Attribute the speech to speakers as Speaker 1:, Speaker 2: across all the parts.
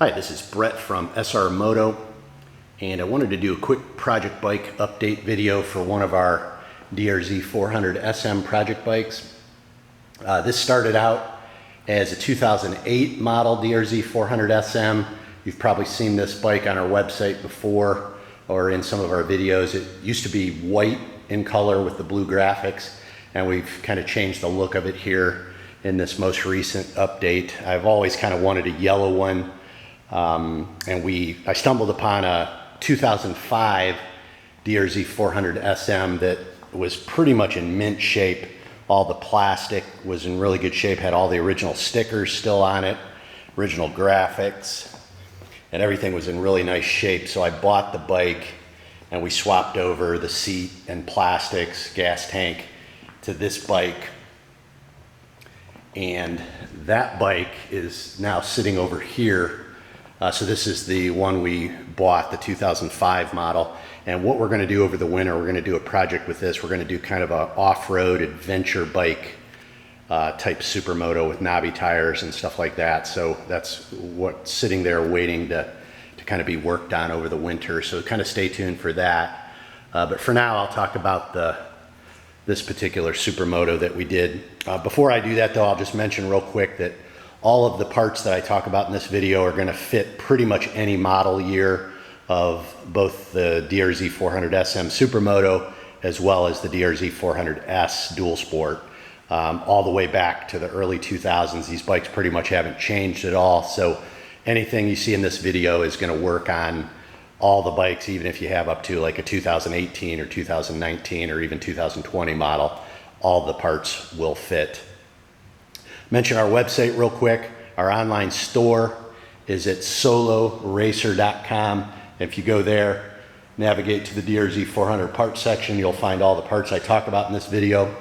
Speaker 1: Hi, this is Brett from SRmoto, and I wanted to do a quick project bike update video for one of our DRZ400SM project bikes. This started out as a 2008 model DRZ400SM. You've probably seen this bike on our website before or in some of our videos. It used to be white in color with the blue graphics, and we've kind of changed the look of it here in this most recent update. I've always kind of wanted a yellow one. I stumbled upon a 2005 DRZ400SM that was pretty much in mint shape. All the plastic was in really good shape, had all the original stickers still on it, original graphics, and everything was in really nice shape. So I bought the bike and we swapped over the seat and plastics, gas tank to this bike. And that bike is now sitting over here. So this is the one we bought, the 2005 model. And what we're going to do over the winter, we're going to do a project with this. We're going to do kind of an off-road adventure bike type supermoto with knobby tires and stuff like that. So that's what's sitting there waiting to kind of be worked on over the winter. So kind of stay tuned for that. But for now, I'll talk about this particular supermoto that we did. Before I do that though, I'll just mention real quick that all of the parts that I talk about in this video are going to fit pretty much any model year of both the DRZ400SM Supermoto as well as the DRZ400S Dual Sport. All the way back to the early 2000s, these bikes pretty much haven't changed at all. So anything you see in this video is going to work on all the bikes, even if you have up to like a 2018 or 2019 or even 2020 model, all the parts will fit. Mention our website real quick. Our online store is at soloracer.com. If you go there, navigate to the DRZ400 parts section, you'll find all the parts I talk about in this video.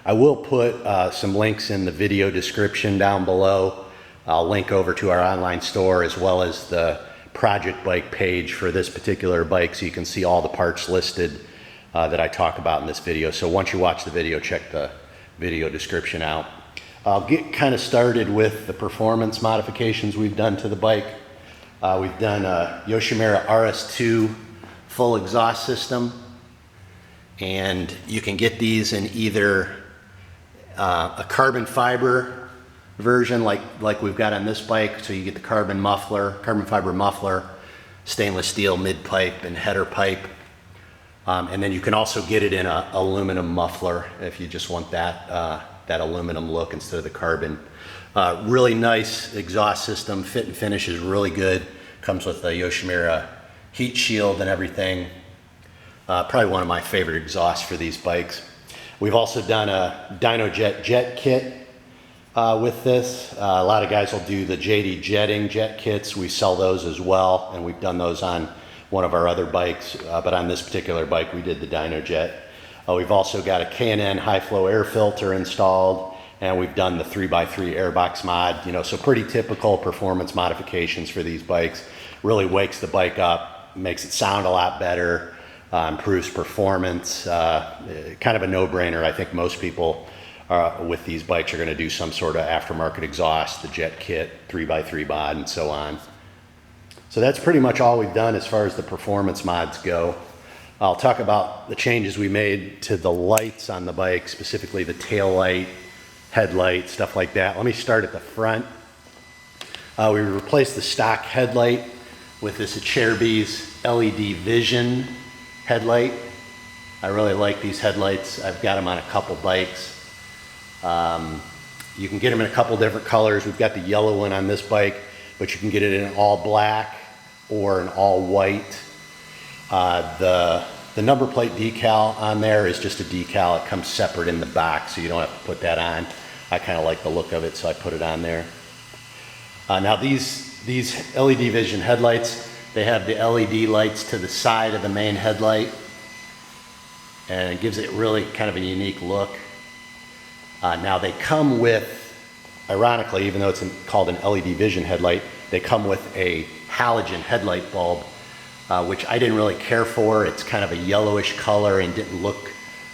Speaker 1: I will put some links in the video description down below. I'll link over to our online store as well as the project bike page for this particular bike, so you can see all the parts listed that I talk about in this video. So once you watch the video, check the video description out. I'll get kind of started with the performance modifications we've done to the bike. We've done a Yoshimura RS2 full exhaust system, and you can get these in either a carbon fiber version like we've got on this bike. So you get the carbon fiber muffler, stainless steel mid pipe and header pipe. And then you can also get it in an aluminum muffler if you just want that aluminum look instead of the carbon. Really nice exhaust system. Fit and finish is really good. Comes with a Yoshimura heat shield and everything. Probably one of my favorite exhausts for these bikes. We've also done a DynoJet jet kit with this. A lot of guys will do the JD jetting jet kits. We sell those as well, and we've done those on one of our other bikes, but on this particular bike we did the DynoJet. We've also got a K&N high flow air filter installed, and we've done the 3x3 airbox mod, so pretty typical performance modifications for these bikes. Really wakes the bike up, makes it sound a lot better, improves performance. Kind of a no-brainer. I think most people with these bikes are going to do some sort of aftermarket exhaust, the jet kit, 3x3 mod, and so on. So that's pretty much all we've done as far as the performance mods go. I'll talk about the changes we made to the lights on the bike, specifically the tail light, headlight, stuff like that. Let me start at the front. We replaced the stock headlight with this Chubbys LED Vision headlight. I really like these headlights. I've got them on a couple bikes. You can get them in a couple different colors. We've got the yellow one on this bike, but you can get it in all black or an all white. The number plate decal on there is just a decal. It comes separate in the box, so you don't have to put that on. I kind of like the look of it, so I put it on there. Now these LED Vision headlights, they have the LED lights to the side of the main headlight, and it gives it really kind of a unique look. Now they come with, ironically, even though it's called an LED Vision headlight, they come with a halogen headlight bulb, which I didn't really care for. It's kind of a yellowish color and didn't look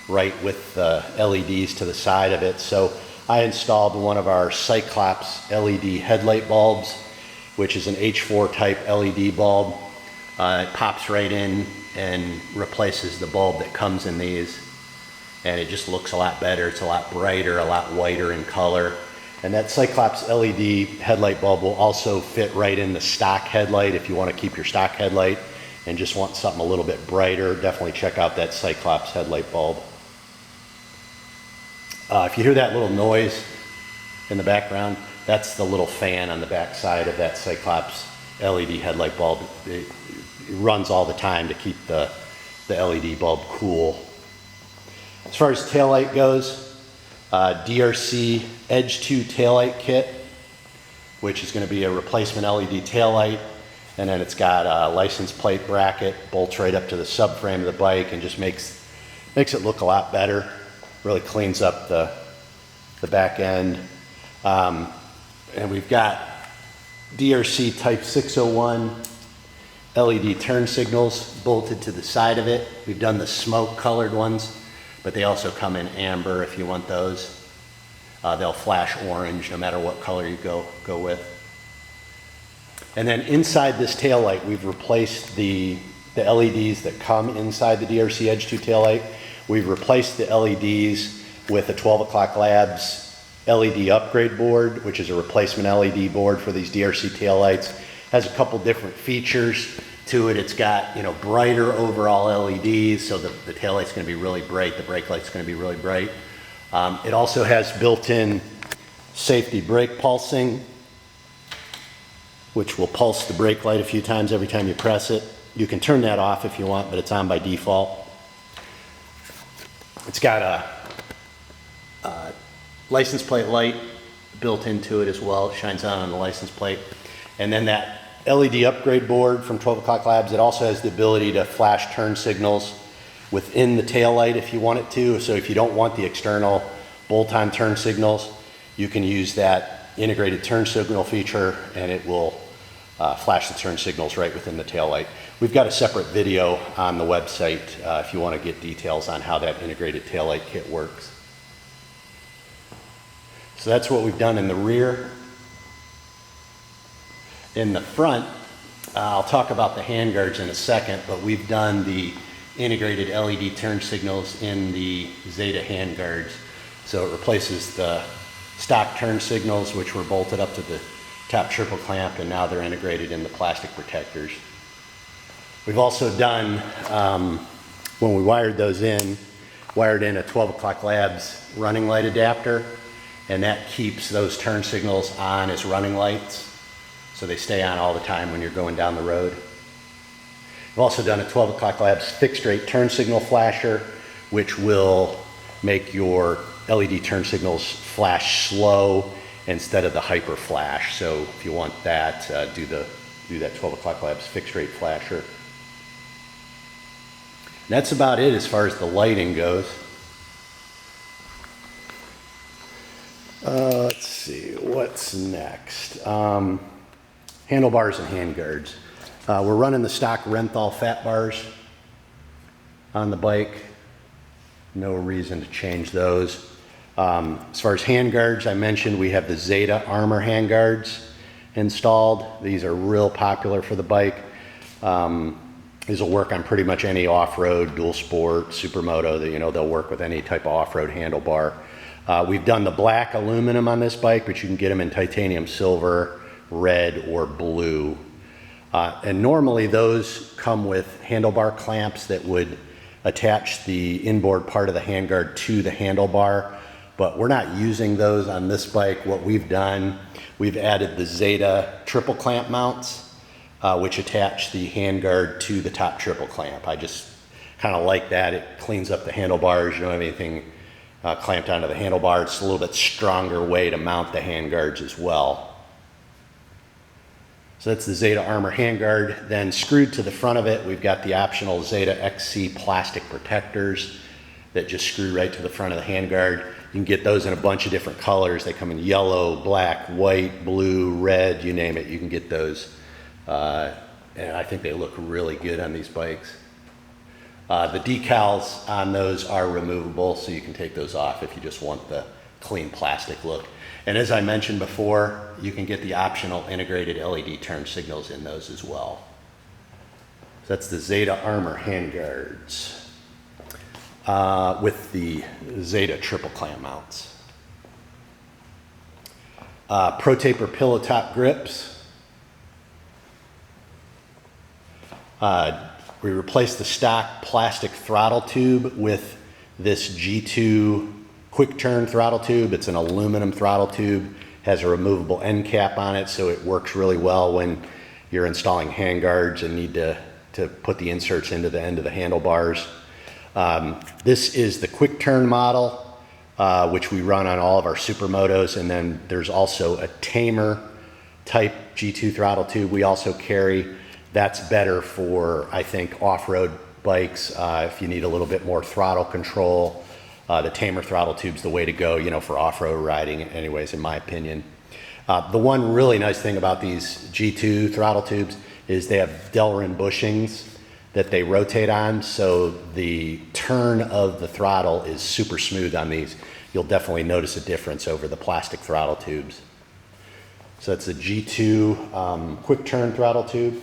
Speaker 1: right with the LEDs to the side of it. So I installed one of our Cyclops LED headlight bulbs, which is an H4 type LED bulb. It pops right in and replaces the bulb that comes in these, and it just looks a lot better. It's a lot brighter, a lot whiter in color. And that Cyclops LED headlight bulb will also fit right in the stock headlight if you want to keep your stock headlight and just want something a little bit brighter. Definitely check out that Cyclops headlight bulb. If you hear that little noise in the background, that's the little fan on the back side of that Cyclops LED headlight bulb. It runs all the time to keep the LED bulb cool. As far as taillight goes, DRC Edge 2 taillight kit, which is going to be a replacement LED taillight, and then it's got a license plate bracket, bolts right up to the subframe of the bike, and just makes it look a lot better. Really cleans up the back end. And we've got DRC Type 601 LED turn signals bolted to the side of it. We've done the smoke colored ones, but they also come in amber if you want those. They'll flash orange no matter what color you go with. And then inside this taillight, we've replaced the LEDs that come inside the DRC Edge 2 taillight. We've replaced the LEDs with a 12 O'Clock Labs LED upgrade board, which is a replacement LED board for these DRC taillights. Has a couple different features to it. It's got, you know, brighter overall LEDs, so the taillight's going to be really bright. The brake light's going to be really bright. It also has built-in safety brake pulsing, which will pulse the brake light a few times every time you press it. You can turn that off if you want, but it's on by default. It's got a license plate light built into it as well. It shines on the license plate. And then that LED upgrade board from 12 O'Clock Labs, it also has the ability to flash turn signals within the tail light if you want it to. So if you don't want the external bolt-on turn signals, you can use that integrated turn signal feature, and it will flash the turn signals right within the tail light. We've got a separate video on the website if you want to get details on how that integrated tail light kit works. So that's what we've done in the rear. In the front, I'll talk about the handguards in a second, but we've done the integrated LED turn signals in the Zeta handguards. So it replaces the stock turn signals, which were bolted up to the top triple clamp, and now they're integrated in the plastic protectors. We've also done, when we wired those in, wired in a 12 O'Clock Labs running light adapter, and that keeps those turn signals on as running lights, so they stay on all the time when you're going down the road. We've also done a 12 O'Clock Labs fixed rate turn signal flasher, which will make your LED turn signals flash slow instead of the hyper flash. So if you want that, do that 12 O'Clock Labs fixed rate flasher. And that's about it as far as the lighting goes. Let's see, what's next? Handlebars and handguards. We're running the stock Renthal fat bars on the bike. No reason to change those. As far as handguards, I mentioned we have the Zeta Armor handguards installed. These are real popular for the bike. These will work on pretty much any off-road, dual sport, SRmoto. You know, they'll work with any type of off-road handlebar. We've done the black aluminum on this bike, but you can get them in titanium silver, red, or blue. And normally those come with handlebar clamps that would attach the inboard part of the handguard to the handlebar, but we're not using those on this bike. What we've done, we've added the Zeta triple clamp mounts, which attach the handguard to the top triple clamp. I just kind of like that. It cleans up the handlebars. You don't have anything clamped onto the handlebar. It's a little bit stronger way to mount the handguards as well. So that's the Zeta Armor handguard. Then screwed to the front of it, we've got the optional Zeta XC plastic protectors that just screw right to the front of the handguard. You can get those in a bunch of different colors. They come in yellow, black, white, blue, red, you name it. You can get those. And I think they look really good on these bikes. The decals on those are removable, so you can take those off if you just want the clean plastic look. And as I mentioned before, you can get the optional integrated LED turn signals in those as well. So that's the Zeta Armor handguards with the Zeta triple clamp mounts. Pro Taper pillow top grips. We replaced the stock plastic throttle tube with this G2 quick turn throttle tube. It's an aluminum throttle tube, has a removable end cap on it, so it works really well when you're installing handguards and need to put the inserts into the end of the handlebars. This is the quick turn model, which we run on all of our Supermotos, and then there's also a tamer type G2 throttle tube we also carry. That's better for, I think, off-road bikes. If you need a little bit more throttle control, the tamer throttle tube's the way to go, you know, for off-road riding anyways, in my opinion. The one really nice thing about these G2 throttle tubes is they have Delrin bushings that they rotate on, so the turn of the throttle is super smooth on these. You'll definitely notice a difference over the plastic throttle tubes. So that's a G2 quick turn throttle tube.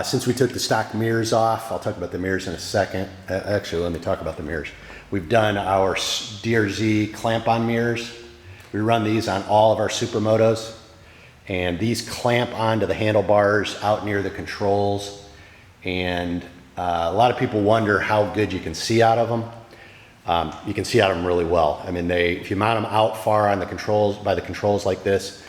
Speaker 1: Since we took the stock mirrors off, I'll talk about the mirrors in a second. Actually, let me talk about the mirrors. We've done our DRZ clamp-on mirrors. We run these on all of our Supermotos, and these clamp onto the handlebars out near the controls, and a lot of people wonder how good you can see out of them. You can see out of them really well. I mean, if you mount them out far on the controls, by the controls like this,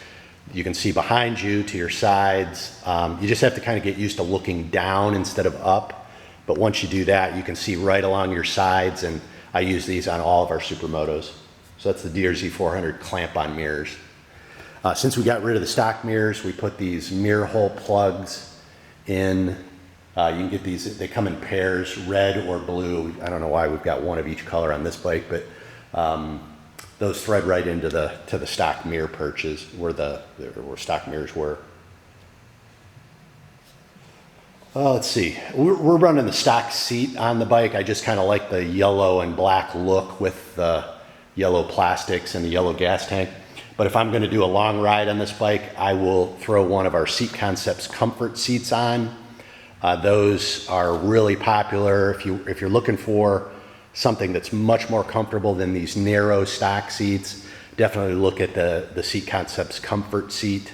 Speaker 1: you can see behind you, to your sides. You just have to kind of get used to looking down instead of up. But once you do that, you can see right along your sides, and I use these on all of our Supermotos. So that's the DRZ400 clamp-on mirrors. Since we got rid of the stock mirrors, we put these mirror hole plugs in. You can get these, they come in pairs, red or blue. I don't know why we've got one of each color on this bike, but those thread right into the stock mirror perches where stock mirrors were. Let's see, we're running the stock seat on the bike. I just kind of like the yellow and black look with the yellow plastics and the yellow gas tank. But if I'm going to do a long ride on this bike, I will throw one of our Seat Concepts comfort seats on. Those are really popular. If you're looking for something that's much more comfortable than these narrow stock seats, definitely look at the Seat Concepts comfort seat.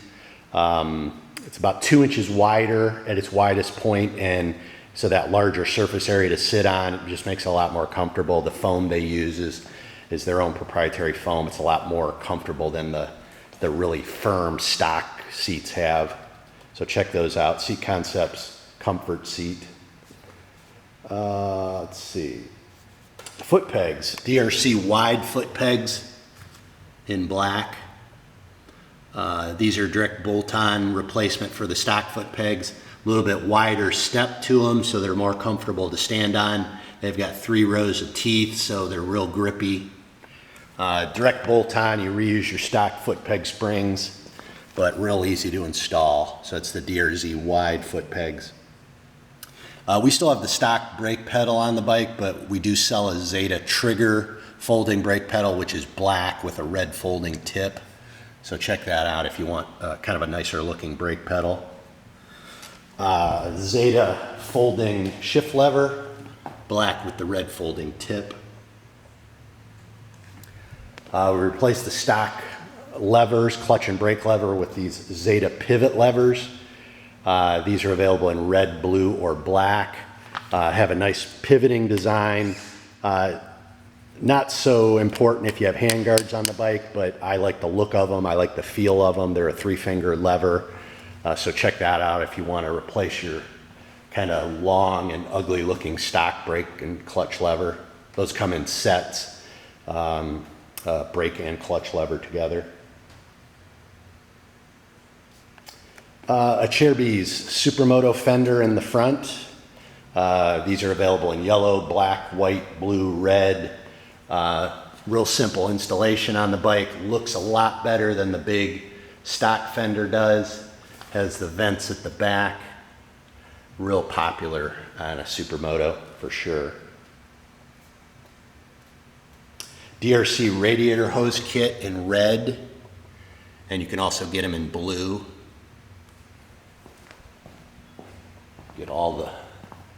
Speaker 1: It's about 2 inches wider at its widest point, and so that larger surface area to sit on, it just makes it a lot more comfortable. The foam they use is their own proprietary foam. It's a lot more comfortable than the really firm stock seats have. So check those out, Seat Concepts comfort seat. Let's see. Foot pegs, DRC wide foot pegs in black. These are direct bolt-on replacement for the stock foot pegs. A little bit wider step to them, so they're more comfortable to stand on. They've got 3 rows of teeth, so they're real grippy. Direct bolt-on, you reuse your stock foot peg springs, but real easy to install. So it's the DRZ wide foot pegs. We still have the stock brake pedal on the bike, but we do sell a Zeta trigger folding brake pedal, which is black with a red folding tip. So check that out if you want kind of a nicer looking brake pedal. Zeta folding shift lever, black with the red folding tip. We replaced the stock levers, clutch and brake lever, with these Zeta pivot levers. These are available in red, blue, or black. Have a nice pivoting design. Not so important if you have handguards on the bike, but I like the look of them. I like the feel of them. They're a 3-finger lever. So check that out if you want to replace your kind of long and ugly looking stock brake and clutch lever. Those come in sets, brake and clutch lever together. A Chubbys SRmoto fender in the front. These are available in yellow, black, white, blue, red. Real simple installation on the bike. Looks a lot better than the big stock fender does. Has the vents at the back. Real popular on a Supermoto for sure. DRC radiator hose kit in red, and you can also get them in blue. Get all the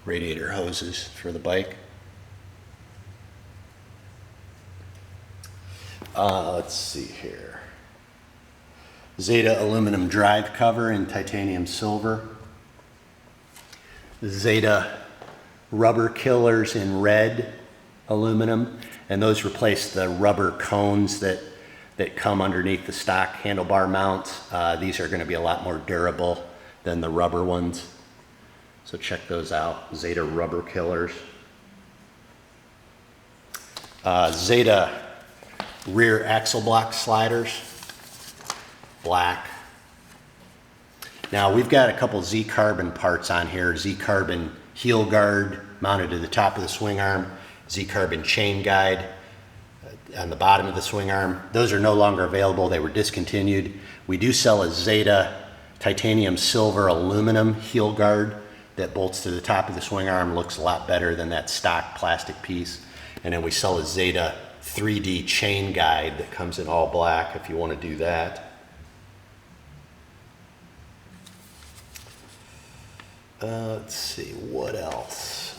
Speaker 1: radiator hoses for the bike. Let's see here. Zeta aluminum drive cover in titanium silver. Zeta rubber killers in red aluminum, and those replace the rubber cones that come underneath the stock handlebar mounts. These are going to be a lot more durable than the rubber ones. So check those out, Zeta rubber killers. Zeta rear axle block sliders, black. Now we've got a couple Z-carbon parts on here. Z-carbon heel guard mounted to the top of the swing arm, Z-carbon chain guide on the bottom of the swing arm. Those are no longer available. They were discontinued. We do sell a Zeta titanium silver aluminum heel guard that bolts to the top of the swing arm. Looks a lot better than that stock plastic piece. And then we sell a Zeta 3D chain guide that comes in all black if you want to do that. Let's see, what else?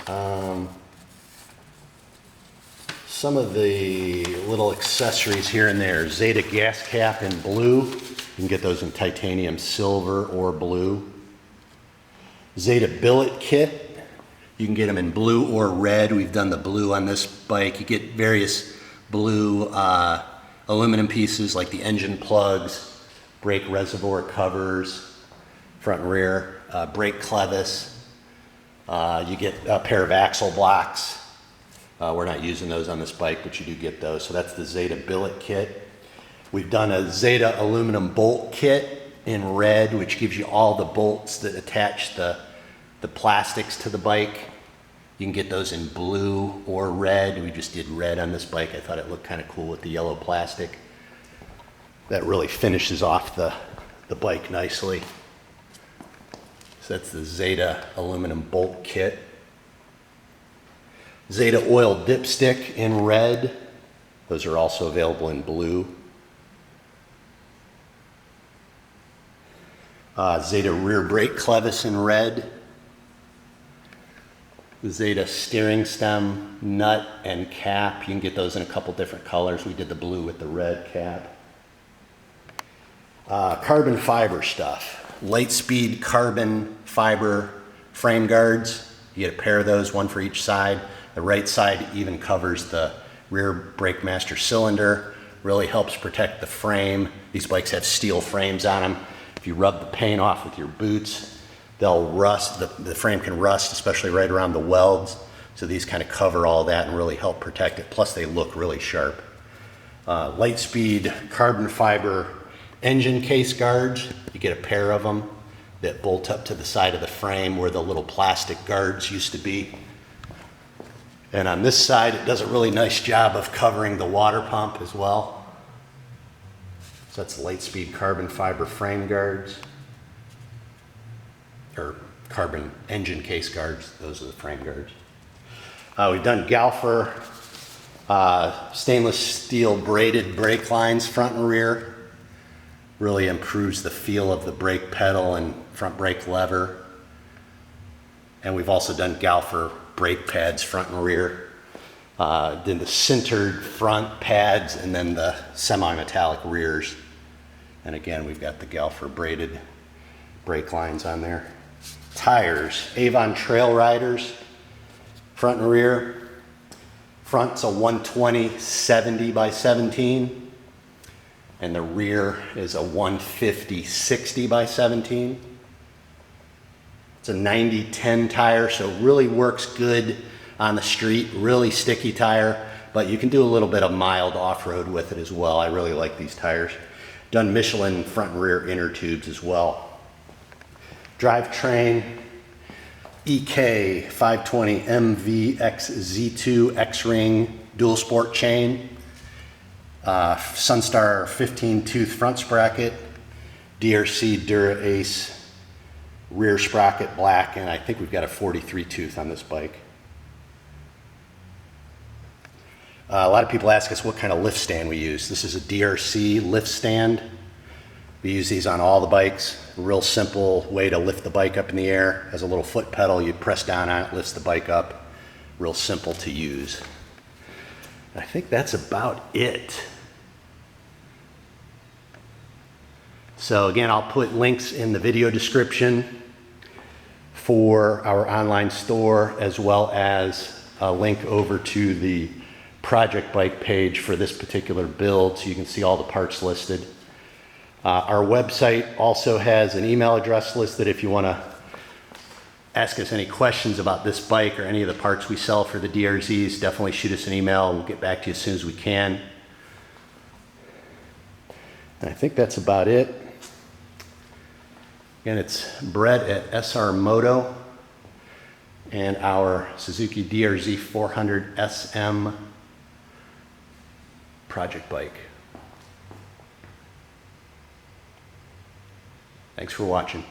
Speaker 1: Some of the little accessories here and there. Zeta gas cap in blue. You can get those in titanium silver or blue. Zeta billet kit. You can get them in blue or red. We've done the blue on this bike. You get various blue aluminum pieces like the engine plugs, brake reservoir covers, front and rear, brake clevis. You get a pair of axle blocks. We're not using those on this bike, but you do get those. So that's the Zeta billet kit. We've done a Zeta aluminum bolt kit in red, which gives you all the bolts that attach the plastics to the bike. You can get those in blue or red. We just did red on this bike. I thought it looked kind of cool with the yellow plastic. That really finishes off the bike nicely. So that's the Zeta aluminum bolt kit. Zeta oil dipstick in red. Those are also available in blue. Zeta rear brake clevis in red. Zeta steering stem, nut, and cap. You can get those in a couple different colors. We did the blue with the red cap. Carbon fiber stuff. Lightspeed carbon fiber frame guards. You get a pair of those, one for each side. The right side even covers the rear brake master cylinder. Really helps protect the frame. These bikes have steel frames on them. If you rub the paint off with your boots, they'll rust. The frame can rust, especially right around the welds. So these kind of cover all that and really help protect it. Plus they look really sharp. Lightspeed carbon fiber engine case guards. You get a pair of them that bolt up to the side of the frame where the little plastic guards used to be. And on this side, it does a really nice job of covering the water pump as well. So that's Lightspeed carbon fiber frame guards, or carbon engine case guards. Those are the frame guards. We've done Galfer stainless steel braided brake lines, front and rear. Really improves the feel of the brake pedal and front brake lever. And we've also done Galfer brake pads, front and rear. Then the sintered front pads and then the semi-metallic rears. And again, we've got the Galfer braided brake lines on there. Tires, Avon Trail Riders, front and rear. Front's a 120/70 by 17. And the rear is a 150/60 by 17. It's a 90/10 tire, so really works good on the street, really sticky tire, but you can do a little bit of mild off-road with it as well. I really like these tires. Done Michelin front and rear inner tubes as well. Drivetrain, EK 520 MVX Z2 X-Ring dual sport chain. Sunstar 15 tooth front sprocket, DRC Dura Ace rear sprocket black, and I think we've got a 43 tooth on this bike. A lot of people ask us what kind of lift stand we use. This is a DRC lift stand. We use these on all the bikes. A real simple way to lift the bike up in the air. Has a little foot pedal, you press down on it, lifts the bike up. Real simple to use. I think that's about it. So again, I'll put links in the video description for our online store, as well as a link over to the project bike page for this particular build, so you can see all the parts listed. Our website also has an email address listed if you want to ask us any questions about this bike or any of the parts we sell for the DRZs. Definitely shoot us an email and we'll get back to you as soon as we can. And I think that's about it. Again, it's Brett at SRmoto and our Suzuki DRZ400SM project bike. Thanks for watching.